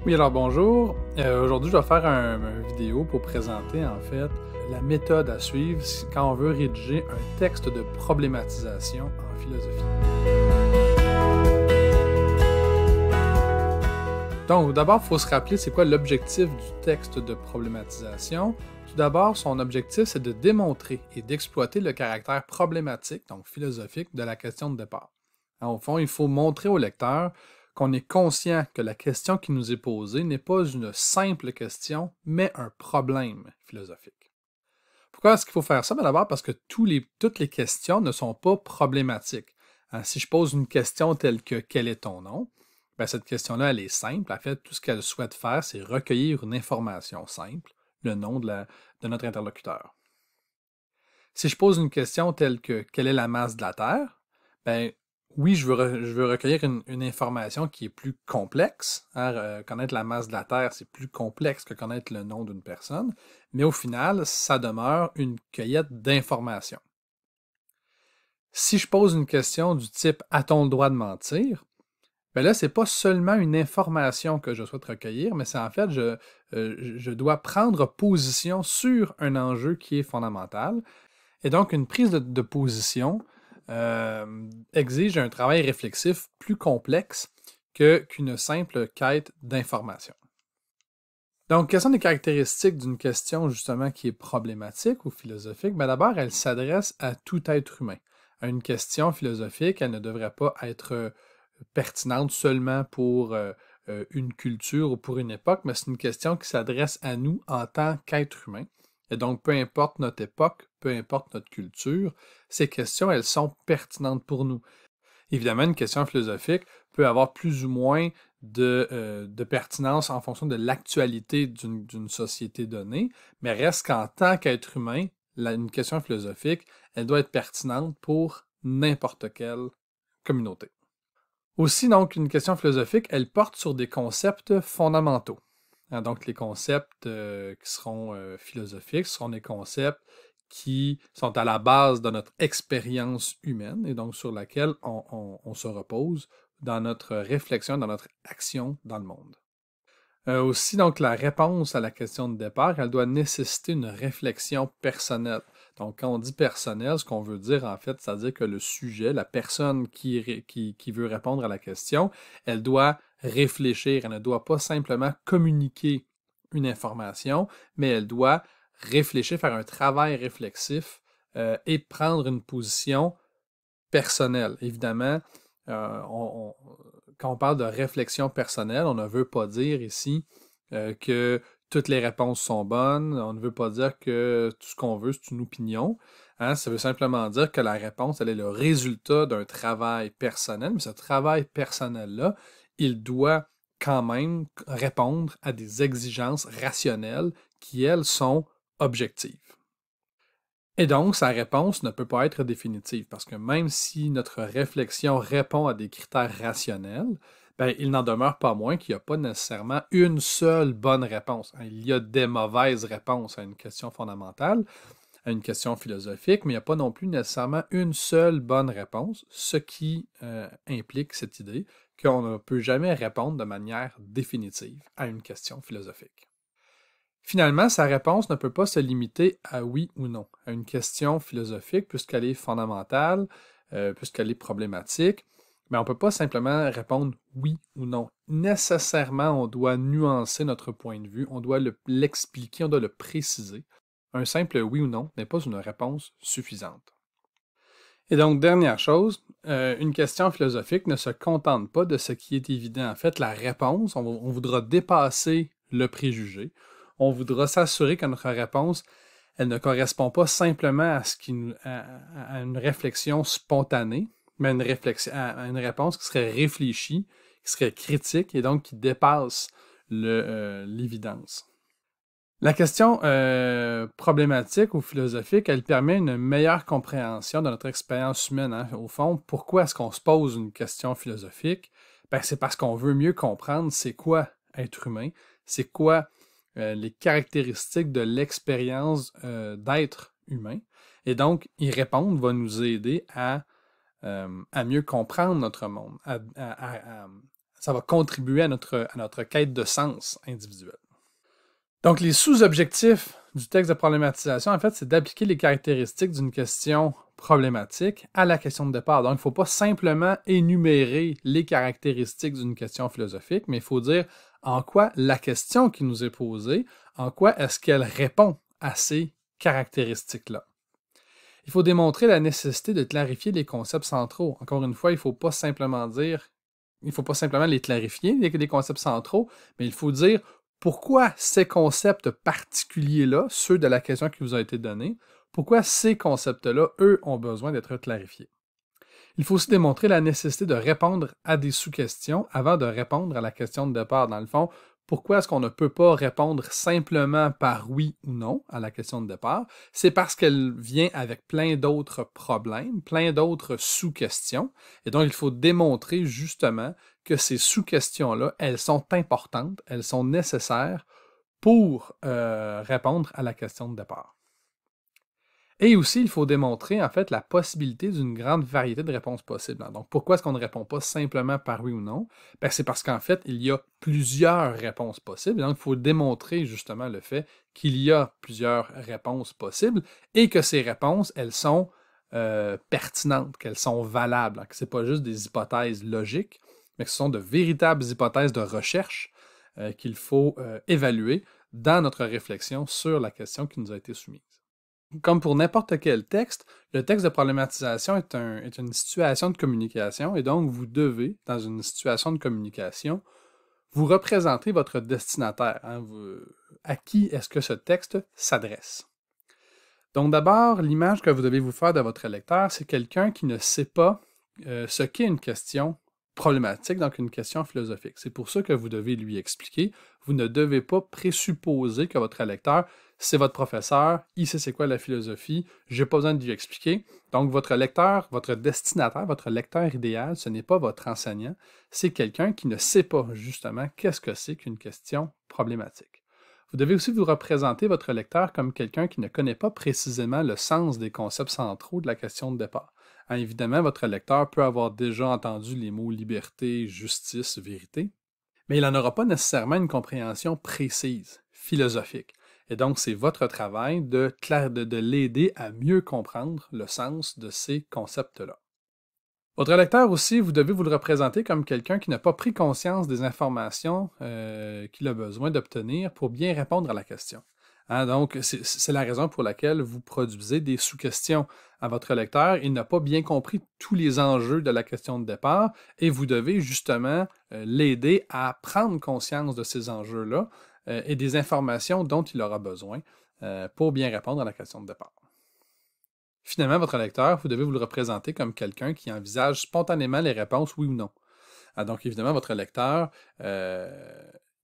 Oui, alors bonjour. Aujourd'hui, je vais faire une vidéo pour présenter en fait la méthode à suivre quand on veut rédiger un texte de problématisation en philosophie. Donc, d'abord, il faut se rappeler c'est quoi l'objectif du texte de problématisation. Tout d'abord, son objectif, c'est de démontrer et d'exploiter le caractère problématique, donc philosophique, de la question de départ. Au fond, il faut montrer au lecteur qu'on est conscient que la question qui nous est posée n'est pas une simple question, mais un problème philosophique. Pourquoi est-ce qu'il faut faire ça? D'abord parce que toutes les questions ne sont pas problématiques. Si je pose une question telle que « Quel est ton nom? » Cette question-là, elle est simple. En fait, tout ce qu'elle souhaite faire, c'est recueillir une information simple, le nom de notre interlocuteur. Si je pose une question telle que « Quelle est la masse de la Terre? » Oui, je veux recueillir une information qui est plus complexe. Connaître la masse de la Terre, c'est plus complexe que connaître le nom d'une personne. Mais au final, ça demeure une cueillette d'informations. Si je pose une question du type « A-t-on le droit de mentir? » Là, c'est pas seulement une information que je souhaite recueillir, mais c'est en fait, je dois prendre position sur un enjeu qui est fondamental. Et donc, une prise de position exige un travail réflexif plus complexe qu'une simple quête d'information. Donc, quelles sont les caractéristiques d'une question justement qui est problématique ou philosophique? D'abord, elle s'adresse à tout être humain. Une question philosophique, elle ne devrait pas être pertinente seulement pour une culture ou pour une époque, mais c'est une question qui s'adresse à nous en tant qu'être humain. Et donc, peu importe notre époque, peu importe notre culture, ces questions, elles sont pertinentes pour nous. Évidemment, une question philosophique peut avoir plus ou moins de pertinence en fonction de l'actualité d'une société donnée, mais reste qu'en tant qu'être humain, une question philosophique, elle doit être pertinente pour n'importe quelle communauté. Aussi, donc, une question philosophique, elle porte sur des concepts fondamentaux. Donc, les concepts qui seront philosophiques seront des concepts qui sont à la base de notre expérience humaine et donc sur laquelle on se repose dans notre réflexion, dans notre action dans le monde. Aussi, donc, la réponse à la question de départ, elle doit nécessiter une réflexion personnelle. Donc, quand on dit personnel, ce qu'on veut dire, en fait, c'est-à-dire que le sujet, la personne qui veut répondre à la question, elle doit réfléchir. Elle ne doit pas simplement communiquer une information, mais elle doit réfléchir, faire un travail réflexif et prendre une position personnelle. Évidemment, quand on parle de réflexion personnelle, on ne veut pas dire ici que toutes les réponses sont bonnes, on ne veut pas dire que tout ce qu'on veut, c'est une opinion. Ça veut simplement dire que la réponse, elle est le résultat d'un travail personnel, mais ce travail personnel-là, il doit quand même répondre à des exigences rationnelles qui, elles, sont objectives. Et donc, sa réponse ne peut pas être définitive, parce que même si notre réflexion répond à des critères rationnels, il n'en demeure pas moins qu'il n'y a pas nécessairement une seule bonne réponse. Il y a des mauvaises réponses à une question fondamentale, à une question philosophique, mais il n'y a pas non plus nécessairement une seule bonne réponse, ce qui implique cette idée qu'on ne peut jamais répondre de manière définitive à une question philosophique. Finalement, sa réponse ne peut pas se limiter à oui ou non, à une question philosophique, puisqu'elle est fondamentale, puisqu'elle est problématique, mais on ne peut pas simplement répondre oui ou non. Nécessairement, on doit nuancer notre point de vue, on doit l'expliquer, on doit le préciser. Un simple oui ou non n'est pas une réponse suffisante. Et donc, dernière chose, une question philosophique ne se contente pas de ce qui est évident. En fait, la réponse, on voudra dépasser le préjugé. On voudra s'assurer que notre réponse, elle ne correspond pas simplement à une réflexion spontanée, mais à une réponse qui serait réfléchie, qui serait critique et donc qui dépasse l'évidence. La question problématique ou philosophique, elle permet une meilleure compréhension de notre expérience humaine. Au fond, pourquoi est-ce qu'on se pose une question philosophique? C'est parce qu'on veut mieux comprendre c'est quoi être humain, c'est quoi les caractéristiques de l'expérience d'être humain. Et donc, y répondre va nous aider à mieux comprendre notre monde, à ça va contribuer à notre quête de sens individuel. Donc, les sous-objectifs du texte de problématisation, en fait, c'est d'appliquer les caractéristiques d'une question problématique à la question de départ. Donc, il ne faut pas simplement énumérer les caractéristiques d'une question philosophique, mais il faut dire en quoi la question qui nous est posée, en quoi est-ce qu'elle répond à ces caractéristiques-là. Il faut démontrer la nécessité de clarifier les concepts centraux. Encore une fois, il ne faut pas simplement les clarifier, les concepts centraux, mais il faut dire pourquoi ces concepts particuliers-là, ceux de la question qui vous a été donnée, pourquoi ces concepts-là, eux, ont besoin d'être clarifiés. Il faut aussi démontrer la nécessité de répondre à des sous-questions avant de répondre à la question de départ. Dans le fond, pourquoi est-ce qu'on ne peut pas répondre simplement par oui ou non à la question de départ? C'est parce qu'elle vient avec plein d'autres problèmes, plein d'autres sous-questions. Et donc, il faut démontrer justement que ces sous-questions-là, elles sont importantes, elles sont nécessaires pour répondre à la question de départ. Et aussi, il faut démontrer en fait la possibilité d'une grande variété de réponses possibles. Donc, pourquoi est-ce qu'on ne répond pas simplement par oui ou non? Ben, c'est parce qu'en fait, il y a plusieurs réponses possibles. Donc, il faut démontrer justement le fait qu'il y a plusieurs réponses possibles et que ces réponses, elles sont pertinentes, qu'elles sont valables, que ce n'est pas juste des hypothèses logiques, mais que ce sont de véritables hypothèses de recherche qu'il faut évaluer dans notre réflexion sur la question qui nous a été soumise. Comme pour n'importe quel texte, le texte de problématisation est une situation de communication et donc vous devez, dans une situation de communication, vous représenter votre destinataire. À qui est-ce que ce texte s'adresse? Donc d'abord, l'image que vous devez vous faire de votre lecteur, c'est quelqu'un qui ne sait pas ce qu'est une question problématique, donc une question philosophique. C'est pour ça que vous devez lui expliquer. Vous ne devez pas présupposer que votre lecteur, c'est votre professeur, il sait c'est quoi la philosophie, je n'ai pas besoin de lui expliquer. Donc votre lecteur, votre destinataire, votre lecteur idéal, ce n'est pas votre enseignant, c'est quelqu'un qui ne sait pas justement qu'est-ce que c'est qu'une question problématique. Vous devez aussi vous représenter votre lecteur comme quelqu'un qui ne connaît pas précisément le sens des concepts centraux de la question de départ. Évidemment, votre lecteur peut avoir déjà entendu les mots liberté, justice, vérité, mais il n'en aura pas nécessairement une compréhension précise, philosophique. Et donc, c'est votre travail de l'aider à mieux comprendre le sens de ces concepts-là. Votre lecteur aussi, vous devez vous le représenter comme quelqu'un qui n'a pas pris conscience des informations qu'il a besoin d'obtenir pour bien répondre à la question. Donc, c'est la raison pour laquelle vous produisez des sous-questions à votre lecteur. Il n'a pas bien compris tous les enjeux de la question de départ et vous devez justement l'aider à prendre conscience de ces enjeux-là et des informations dont il aura besoin pour bien répondre à la question de départ. Finalement, votre lecteur, vous devez vous le représenter comme quelqu'un qui envisage spontanément les réponses oui ou non. Donc, évidemment, votre lecteur,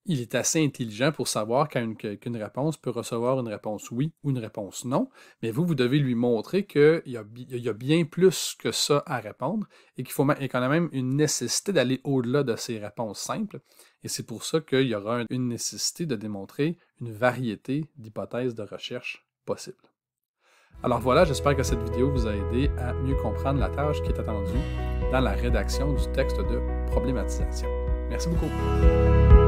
il est assez intelligent pour savoir qu'une réponse peut recevoir une réponse oui ou une réponse non, mais vous devez lui montrer qu'il y a bien plus que ça à répondre et qu'il y a quand même une nécessité d'aller au-delà de ces réponses simples. Et c'est pour ça qu'il y aura une nécessité de démontrer une variété d'hypothèses de recherche possibles. Alors voilà, j'espère que cette vidéo vous a aidé à mieux comprendre la tâche qui est attendue dans la rédaction du texte de problématisation. Merci beaucoup.